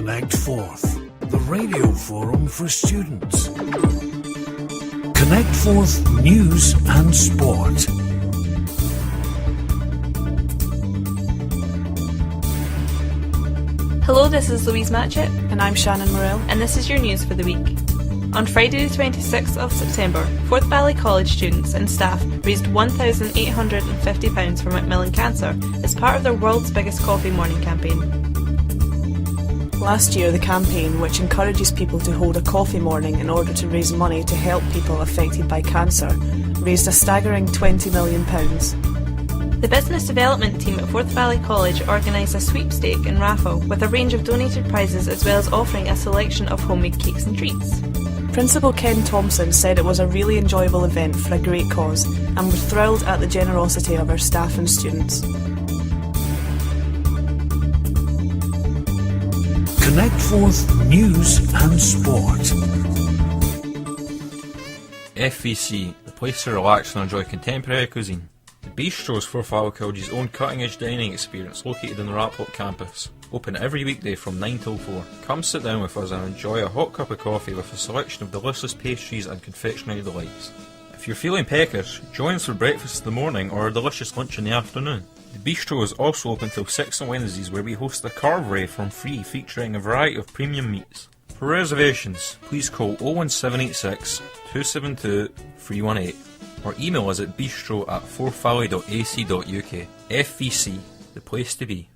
Connect Forth, the radio forum for students. Connect Forth News and Sport. Hello, this is Louise Matchett. And I'm Shannon Morell. And this is your news for the week. On Friday the 26th of September, Forth Valley College students and staff raised £1,850 for Macmillan Cancer as part of their World's Biggest Coffee Morning campaign. Last year, the campaign, which encourages people to hold a coffee morning in order to raise money to help people affected by cancer, raised a staggering £20 million. The business development team at Forth Valley College organised a sweepstake and raffle with a range of donated prizes as well as offering a selection of homemade cakes and treats. Principal Ken Thompson said it was a really enjoyable event for a great cause and were thrilled at the generosity of our staff and students. Connect Forth News and Sport. FVC, the place to relax and enjoy contemporary cuisine. The Bistro is Forth Valley College's own cutting-edge dining experience located on the Rapport campus. Open every weekday from 9 till 4. Come sit down with us and enjoy a hot cup of coffee with a selection of delicious pastries and confectionery delights. If you're feeling peckish, join us for breakfast in the morning or a delicious lunch in the afternoon. The Bistro is also open till 6 on Wednesdays, where we host a carvery from free featuring a variety of premium meats. For reservations, please call 01786 272 318 or email us at bistro@forthvalley.ac.uk. FVC, the place to be.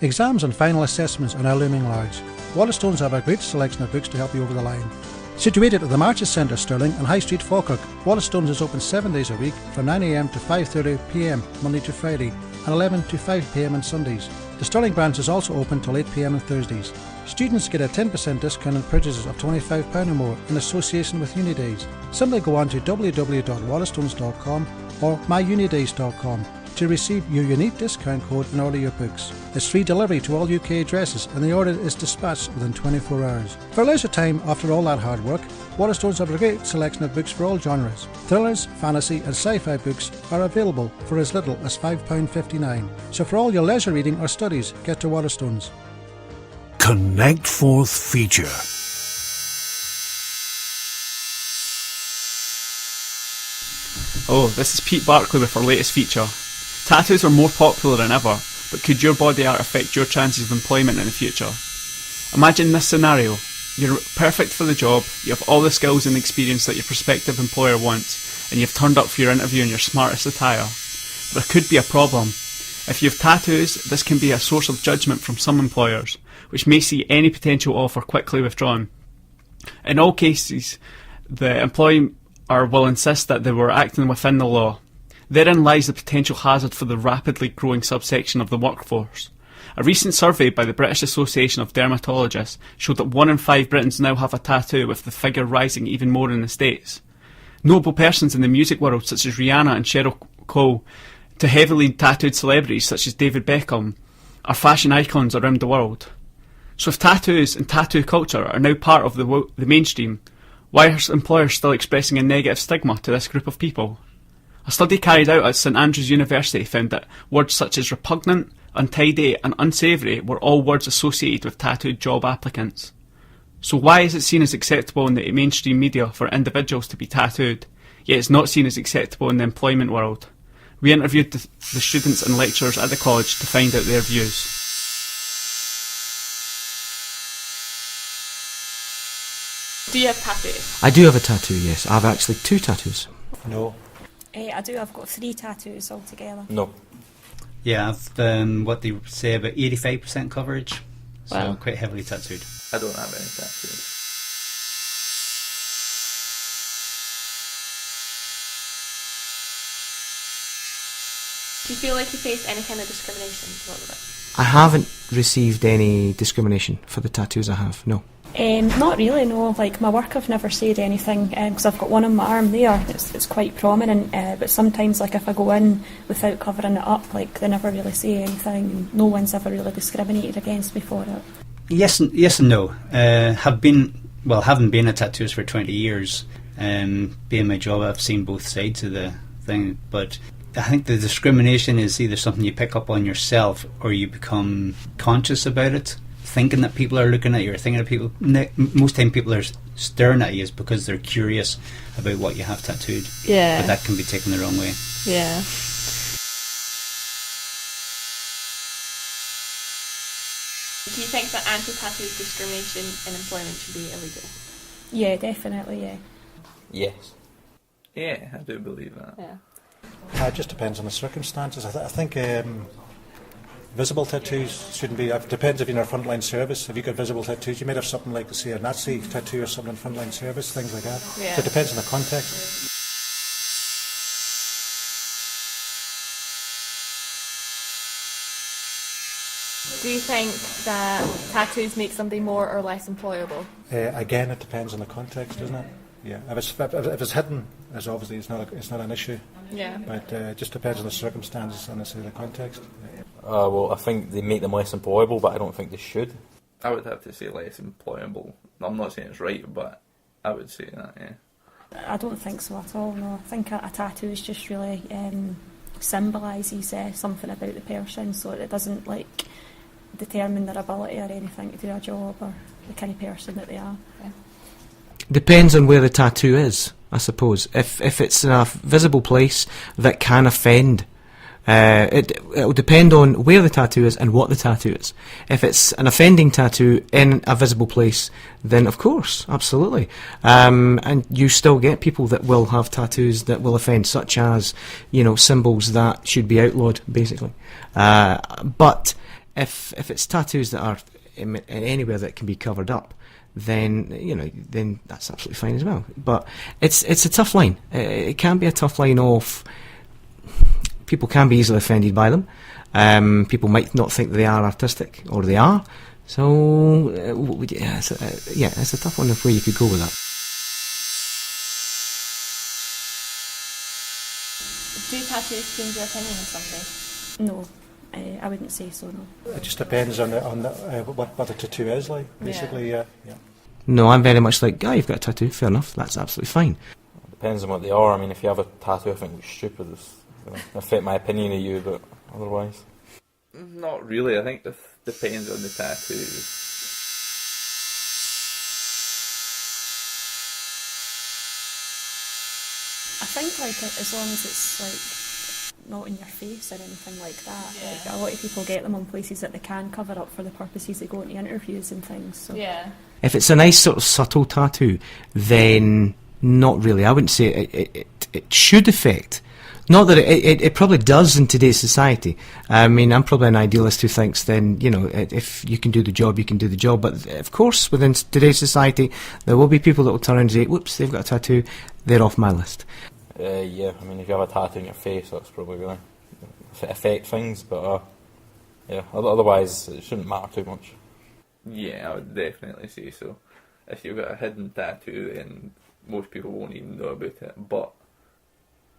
Exams and final assessments are now looming large. Waterstones have a great selection of books to help you over the line. Situated at the Marches Centre, Stirling and High Street, Falkirk, Waterstones is open 7 days a week from 9 a.m. to 5:30 p.m. Monday to Friday and 11 to 5 p.m. on Sundays. The Stirling branch is also open till 8 p.m. on Thursdays. Students get a 10% discount on purchases of £25 or more in association with Unidays. Simply go on to www.waterstones.com or myunidays.com to receive your unique discount code and order your books. It's free delivery to all UK addresses and the order is dispatched within 24 hours. For leisure time after all that hard work, Waterstones have a great selection of books for all genres. Thrillers, fantasy and sci-fi books are available for as little as £5.59. So for all your leisure reading or studies, get to Waterstones. Connect Forth feature. Oh, this is Pete Barclay with our latest feature. Tattoos are more popular than ever, but could your body art affect your chances of employment in the future? Imagine this scenario. You're perfect for the job, you have all the skills and experience that your prospective employer wants, and you've turned up for your interview in your smartest attire. But there could be a problem. If you have tattoos, this can be a source of judgment from some employers, which may see any potential offer quickly withdrawn. In all cases, the employer will insist that they were acting within the law. Therein lies the potential hazard for the rapidly growing subsection of the workforce. A recent survey by the British Association of Dermatologists showed that 1 in 5 Britons now have a tattoo, with the figure rising even more in the States. Notable persons in the music world such as Rihanna and Cheryl Cole, to heavily tattooed celebrities such as David Beckham, are fashion icons around the world. So if tattoos and tattoo culture are now part of the mainstream, why are employers still expressing a negative stigma to this group of people? A study carried out at St Andrews University found that words such as repugnant, untidy and unsavoury were all words associated with tattooed job applicants. So why is it seen as acceptable in the mainstream media for individuals to be tattooed, yet it's not seen as acceptable in the employment world? We interviewed the students and lecturers at the college to find out their views. Do you have tattoos? I do have a tattoo, yes. I have actually 2 tattoos. No. I do. I've got 3 tattoos altogether. No. Yeah, I've what they say about 85% coverage, so Wow. I'm quite heavily tattooed. I don't have any tattoos. Do you feel like you face any kind of discrimination because of it? I haven't received any discrimination for the tattoos I have, no. Not really, no. Like, my work, I've never said anything, because I've got one on my arm there. It's quite prominent, but sometimes, like, if I go in without covering it up, like, they never really say anything. No one's ever really discriminated against me for it. Yes and no. Having been at tattoos for 20 years, being my job, I've seen both sides of the thing, but I think the discrimination is either something you pick up on yourself or you become conscious about it. thinking that people are looking at you or thinking that people. Most time people are staring at you is because they're curious about what you have tattooed. Yeah. But that can be taken the wrong way. Yeah. Do you think that anti-tattoo discrimination in employment should be illegal? Yeah, definitely, yeah. Yes. Yeah, I do believe that. Yeah. It just depends on the circumstances. I think visible tattoos shouldn't be. It depends if you're in a frontline service. If you've got visible tattoos, you might have something like, say, a Nazi tattoo or something in frontline service, things like that. Yeah. So it depends on the context. Do you think that tattoos make somebody more or less employable? Again, it depends on the context, doesn't it? Yeah. If it's hidden, it's obviously it's not an issue. Yeah. But it just depends on the circumstances and the context. Well, I think they make them less employable, but I don't think they should. I would have to say less employable. I'm not saying it's right, but I would say that, yeah. I don't think so at all, no. I think a tattoo is just really symbolises something about the person, so it doesn't like determine their ability or anything to do a job or the kind of person that they are. Yeah. Depends on where the tattoo is, I suppose. If it's in a visible place that can offend, it'll depend on where the tattoo is and what the tattoo is. If it's an offending tattoo in a visible place, then of course, absolutely. And you still get people that will have tattoos that will offend, such as, symbols that should be outlawed, basically. But if it's tattoos that are in anywhere that can be covered up, then then that's absolutely fine as well. But it's a tough line. It can be a tough line of people can be easily offended by them. People might not think they are artistic, or they are. So it's a tough one of where you could go with that. Do tattoos change your opinion of somebody? No. I wouldn't say so, no. It just depends on what the tattoo is like, basically. Yeah. No, I'm very much like, you've got a tattoo, fair enough, that's absolutely fine. It depends on what they are. I mean, if you have a tattoo I think it's stupid, it's affect my opinion of you, but otherwise... Not really, I think it depends on the tattoo. I think as long as it's not in your face or anything like that. Yeah. Like, a lot of people get them on places that they can cover up for the purposes they go into interviews and things. So. Yeah. If it's a nice sort of subtle tattoo, then not really. I wouldn't say it should affect. Not that it probably does in today's society. I mean, I'm probably an idealist who thinks then, if you can do the job, you can do the job. But of course, within today's society, there will be people that will turn around and say, whoops, they've got a tattoo, they're off my list. Yeah, I mean, if you have a tattoo on your face, that's probably going to affect things, but otherwise it shouldn't matter too much. Yeah, I would definitely say so. If you've got a hidden tattoo, then most people won't even know about it, but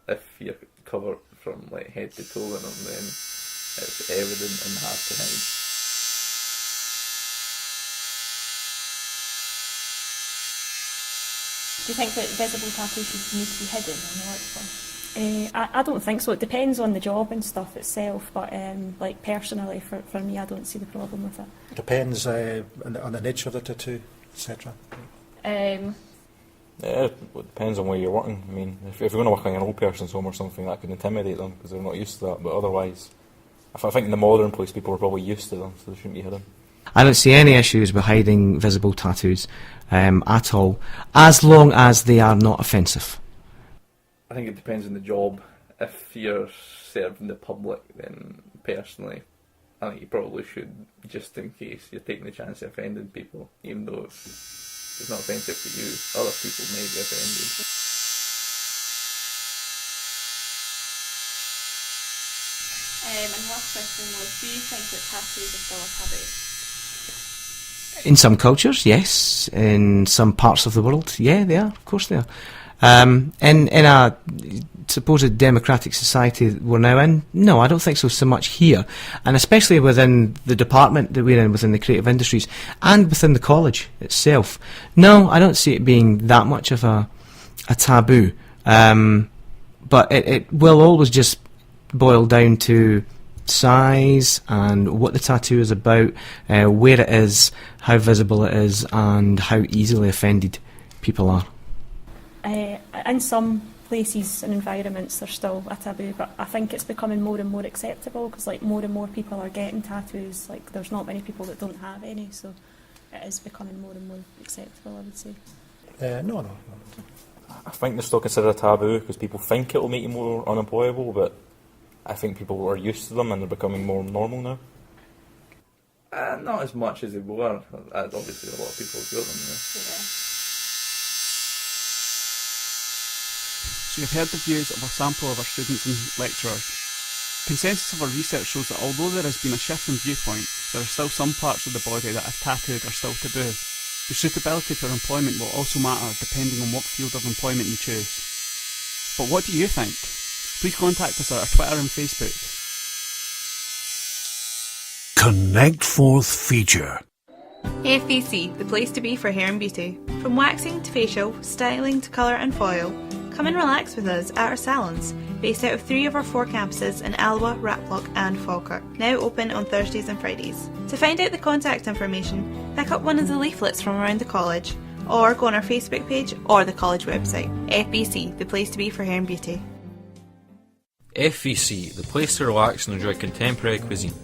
if you're covered from like head to toe in them, then it's evident and hard to hide. Do you think that visible tattoos should need to be hidden in the workplace? I don't think so. It depends on the job and stuff itself, but personally, for me, I don't see the problem with it. Depends on the nature of the tattoo, etc. Yeah, it depends on where you're working. I mean, if you're going to work in an old person's home or something, that could intimidate them because they're not used to that. But otherwise, I think in the modern place, people are probably used to them, so they shouldn't be hidden. I don't see any issues with hiding visible tattoos at all, as long as they are not offensive. I think it depends on the job. If you're serving the public, then personally, I think you probably should, just in case you're taking the chance of offending people, even though it's not offensive to you, other people may be offended. And the last question was, do you think that tattoos are still a taboo? In some cultures, yes. In some parts of the world, yeah, they are. Of course they are. In a supposed democratic society that we're now in, no, I don't think so much here. And especially within the department that we're in, within the creative industries, and within the college itself. No, I don't see it being that much of a taboo. But it will always just boil down to size and what the tattoo is about, where it is, how visible it is, and how easily offended people are. In some places and environments there's still a taboo, but I think it's becoming more and more acceptable because like more and more people are getting tattoos. Like there's not many people that don't have any, so it is becoming more and more acceptable, I would say. No. I think they're still considered a taboo because people think it will make you more unemployable, but I think people are used to them and they're becoming more normal now. Not as much as they were. Obviously, a lot of people feel them. So you've heard the views of a sample of our students and lecturers. Consensus of our research shows that although there has been a shift in viewpoint, there are still some parts of the body that if tattooed are still taboo. The suitability for employment will also matter depending on what field of employment you choose. But what do you think? Please contact us at our Twitter and Facebook. Connect Forth feature. FVC, the place to be for hair and beauty. From waxing to facial, styling to colour and foil, come and relax with us at our salons, based out of 3 of our 4 campuses in Alloa, Raploch and Falkirk, now open on Thursdays and Fridays. To find out the contact information, pick up one of the leaflets from around the college, or go on our Facebook page or the college website. FVC, the place to be for hair and beauty. FVC, the place to relax and enjoy contemporary cuisine.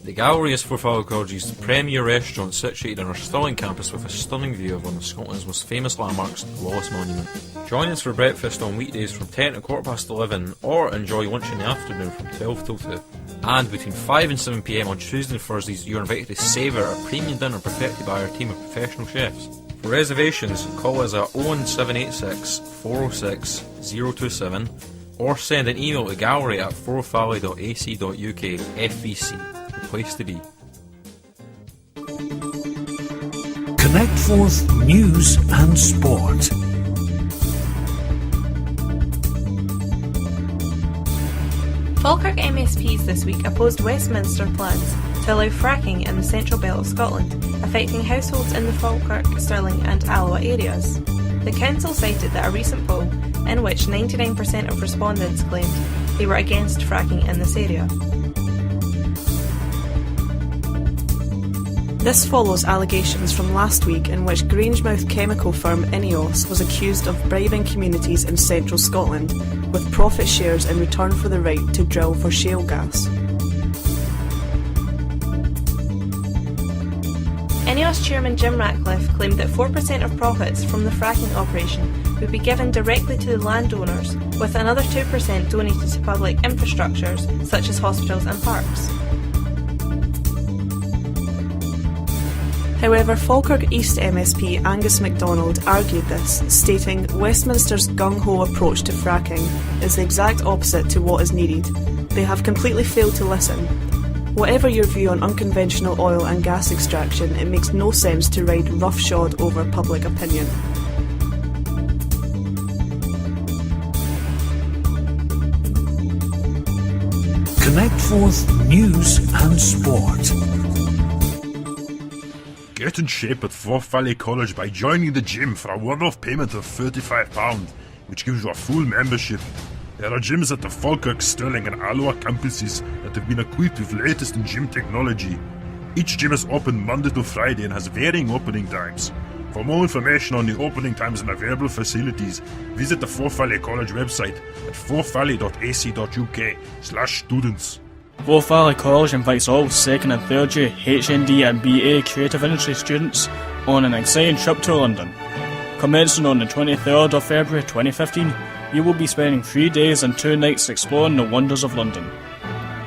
The Gallery is Forth Valley College's premier restaurant situated on our Stirling campus with a stunning view of one of Scotland's most famous landmarks, the Wallace Monument. Join us for breakfast on weekdays from 10 to 11:15 or enjoy lunch in the afternoon from 12 till 2. And between 5 and 7 PM on Tuesday and Thursdays you are invited to savour a premium dinner perfected by our team of professional chefs. For reservations, call us at 01786 406 027 or send an email to gallery@forthvalley.ac.uk. FVC, the place to be. Connect Forth News and Sport. Falkirk MSPs this week opposed Westminster plans to allow fracking in the central belt of Scotland, affecting households in the Falkirk, Stirling and Alloa areas. The council cited that a recent poll, in which 99% of respondents claimed they were against fracking in this area. This follows allegations from last week in which Grangemouth chemical firm Ineos was accused of bribing communities in central Scotland with profit shares in return for the right to drill for shale gas. Ineos chairman Jim Ratcliffe claimed that 4% of profits from the fracking operation would be given directly to the landowners, with another 2% donated to public infrastructures such as hospitals and parks. However, Falkirk East MSP Angus MacDonald argued this, stating Westminster's gung-ho approach to fracking is the exact opposite to what is needed. They have completely failed to listen. Whatever your view on unconventional oil and gas extraction, it makes no sense to ride roughshod over public opinion. Connect Forth News and Sport. Get in shape at Forth Valley College by joining the gym for a one-off payment of £35, which gives you a full membership. There are gyms at the Falkirk, Stirling and Alloa campuses that have been equipped with latest in gym technology. Each gym is open Monday to Friday and has varying opening times. For more information on the opening times and available facilities, visit the Forth Valley College website at forthvalley.ac.uk/students. Forth Valley College invites all 2nd and 3rd year HND and BA Creative Industry students on an exciting trip to London. Commencing on the 23rd of February 2015, you will be spending 3 days and 2 nights exploring the wonders of London.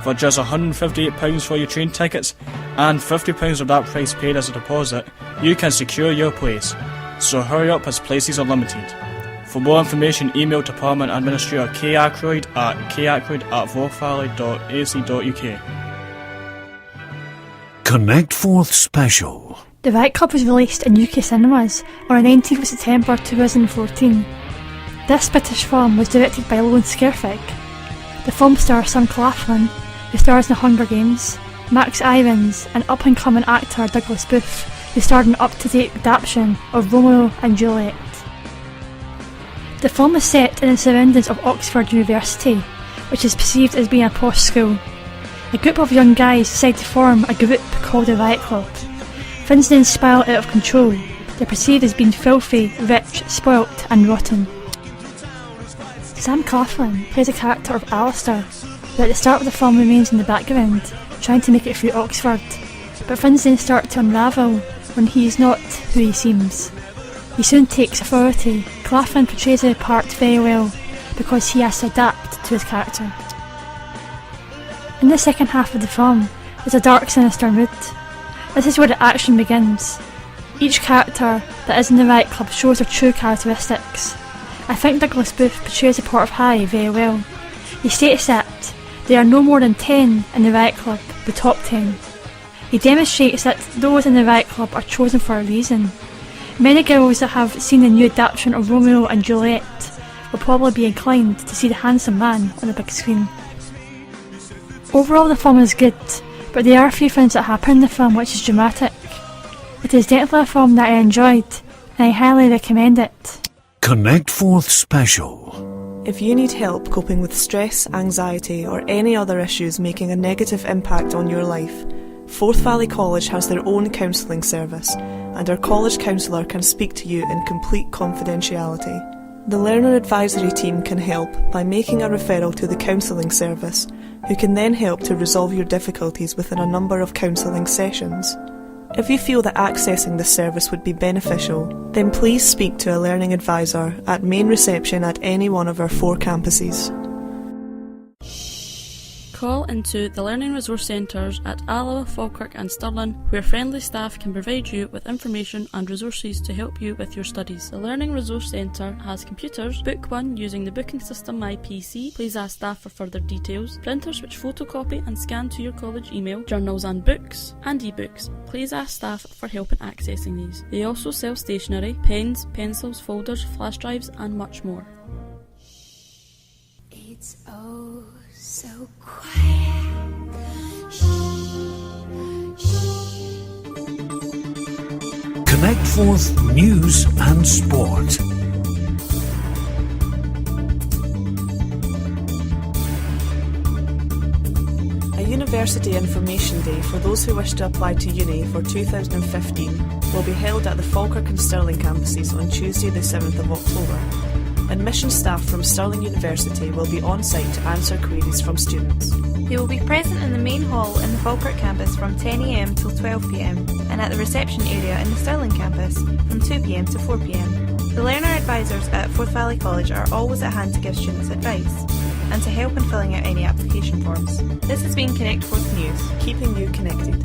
For just £158 for your train tickets and £50 of that price paid as a deposit, you can secure your place. So hurry up as places are limited. For more information, email Department Administrator Kay Ackroyd at kayackroyd@forthvalley.ac.uk. Connect Forth Special. The Rat Club was released in UK cinemas on the 19th of September 2014. This British film was directed by Lone Scarfig. The film stars Sam Claflin, who stars in The Hunger Games, Max Irons, and up-and-coming actor Douglas Booth, who starred in an up-to-date adaptation of Romeo and Juliet. The film is set in the surroundings of Oxford University, which is perceived as being a posh school. A group of young guys decide to form a group called the Riot Club. Things then spiral out of control. They're perceived as being filthy, rich, spoilt and rotten. Sam Claflin plays a character of Alistair, who at the start of the film remains in the background, trying to make it through Oxford. But things then start to unravel when he is not who he seems. He soon takes authority. Claflin portrays the part very well because he has to adapt to his character. In the second half of the film, there's a dark, sinister mood. This is where the action begins. Each character that is in the Riot Club shows their true characteristics. I think Douglas Booth portrays the Port of High very well. He states that there are no more than 10 in the Riot Club, the top 10. He demonstrates that those in the Riot Club are chosen for a reason. Many girls that have seen the new adaptation of Romeo and Juliet will probably be inclined to see the handsome man on the big screen. Overall the film is good, but there are a few things that happen in the film which is dramatic. It is definitely a film that I enjoyed, and I highly recommend it. Connect Forth Special. If you need help coping with stress, anxiety or any other issues making a negative impact on your life, Forth Valley College has their own counselling service, and our college counsellor can speak to you in complete confidentiality. The Learner Advisory Team can help by making a referral to the counselling service, who can then help to resolve your difficulties within a number of counselling sessions. If you feel that accessing this service would be beneficial, then please speak to a learning advisor at main reception at any one of our 4 campuses. Call into the Learning Resource Centres at Alloa, Falkirk and Stirling, where friendly staff can provide you with information and resources to help you with your studies. The Learning Resource Centre has computers. Book one using the booking system MyPC. Please ask staff for further details. Printers which photocopy and scan to your college email. Journals and books. And e-books. Please ask staff for help in accessing these. They also sell stationery, pens, pencils, folders, flash drives and much more. It's oh so quiet. Connect Forth News and Sport. A University Information Day for those who wish to apply to uni for 2015 will be held at the Falkirk and Stirling campuses on Tuesday the 7th of October. Admission staff from Stirling University will be on site to answer queries from students. They will be present in the main hall in the Falkirk campus from 10 a.m. till 12 p.m. and at the reception area in the Stirling campus from 2 p.m. to 4 p.m. The learner advisors at Forth Valley College are always at hand to give students advice and to help in filling out any application forms. This has been Connect Forth News, keeping you connected.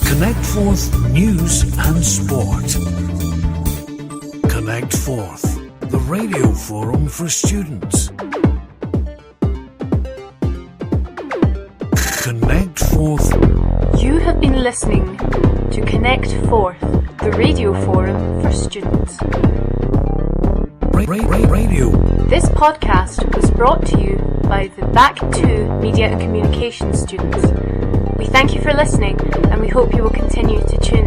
Connect Forth News and Sport. Connect Forth, the radio forum for students. Connect Forth. You have been listening to Connect Forth, the radio forum for students. Radio. This podcast was brought to you by the Back 2 Media and Communications students. We thank you for listening and we hope you will continue to tune in.